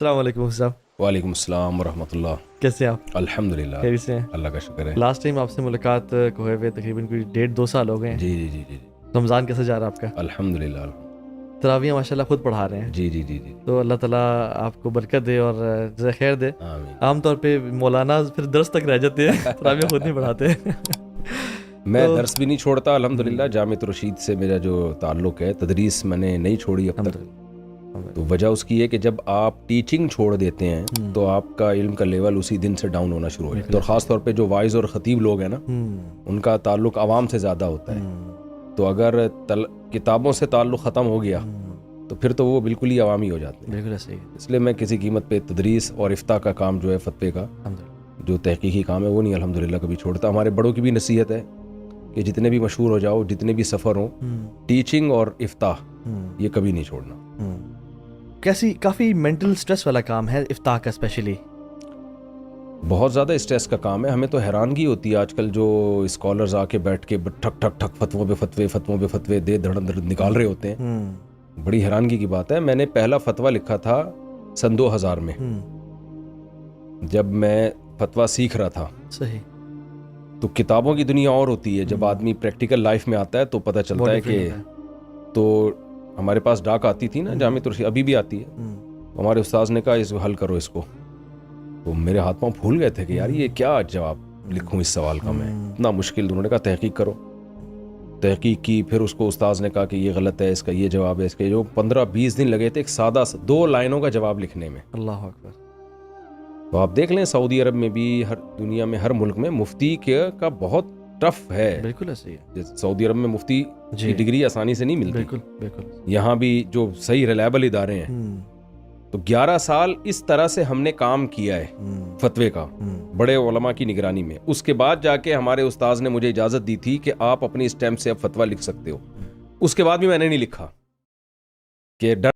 अस्सलाम वालेकुम साहब। वालेकुम अस्सलाम वरहमतुल्लाह। कैसे हैं आप? अल्हम्दुलिल्लाह, खैरियत से हैं? अल्लाह का शुक्र है। लास्ट टाइम आपसे मुलाकात को हुए तकरीबन कोई 1.5-2 साल हो गए हैं। जी जी जी जी। रमज़ान कैसा जा रहा है आपका? अल्हम्दुलिल्लाह। तरावियाँ माशाल्लाह खुद पढ़ा रहे हैं, जी जी जी जी। तो अल्लाह ताला आपको बरकत दे और जज़ा खैर दे। आमीन। आमतौर पे मौलाना फिर दर्स तक रह जाते हैं तरावियाँ खुद नहीं पढ़ाते मैं तो दर्स भी नहीं छोड़ता अल्हम्दुलिल्लाह। जामिअत रशीद से मेरा जो ताल्लुक़ है, तदरीस मैंने नहीं छोड़ी अब तक। तो वजह उसकी है कि जब आप टीचिंग छोड़ देते हैं तो आपका इल्म का लेवल उसी दिन से डाउन होना शुरू हो जाता है। तो ख़ास तौर पे जो वाइज़ और ख़तीब लोग हैं ना, उनका ताल्लुक़ आवाम से ज़्यादा होता है। तो अगर किताबों से ताल्लुक़ ख़त्म हो गया तो फिर तो वो बिल्कुल ही अवामी हो जाते हैं। बिल्कुल सही है। इसलिए मैं किसी कीमत पे तदरीस और इफ्ता का काम जो है, फतवे का जो तहकीकी काम है, वो नहीं अल्हम्दुलिल्लाह कभी छोड़ता। हमारे बड़ों की भी नसीहत है कि जितने भी मशहूर हो जाओ, जितने भी सफ़र हो, टीचिंग और इफ्ता ये कभी नहीं छोड़ना। कैसी काफ़ी मेंटल स्ट्रेस वाला काम है इफ्ताह का स्पेशली। बहुत ज़्यादा स्ट्रेस का काम है। हमें तो हैरानगी होती है आजकल जो स्कॉलर्स आके बैठ के ठक ठक ठक फतवों पे फतवे दे धड़ निकाल रहे होते हैं। बड़ी हैरानगी की बात है। मैंने पहला फतवा लिखा था सन 2000 में, जब मैं फतवा सीख रहा था। सही। तो किताबों की दुनिया और होती है, जब आदमी प्रैक्टिकल लाइफ में आता है तो पता चलता है कि तो हमारे पास डाक आती थी ना, जामिअत रशीद अभी भी आती है। तो हमारे उस्ताद ने कहा इस हल करो इसको। तो मेरे हाथ पांव फूल गए थे कि यार ये क्या जवाब लिखूं इस सवाल का मैं, इतना मुश्किल। उन्होंने कहा तहकीक करो। तहकीक की, फिर उसको उस्ताद ने कहा कि ये गलत है, इसका ये जवाब है, इसके जो 15-20 दिन लगे थे एक सादा 2 लाइनों का जवाब लिखने में। अल्लाह अकबर। तो आप देख लें सऊदी अरब में भी, हर दुनिया में, हर मुल्क में मुफ्ती का बहुत टफ है। बिल्कुल ऐसे ही है। सऊदी अरब में मुफ्ती की डिग्री आसानी से नहीं मिलती। बिल्कुल बिल्कुल। यहाँ भी जो सही रिलायबल इदारे हैं, तो 11 साल इस तरह से हमने काम किया है फतवे का, बड़े उलमा की निगरानी में। उसके बाद जाके हमारे उस्ताद ने मुझे इजाज़त दी थी कि आप अपनी स्टैम्प से अब फतवा लिख सकते हो। उसके बाद भी मैंने नहीं लिखा कि डर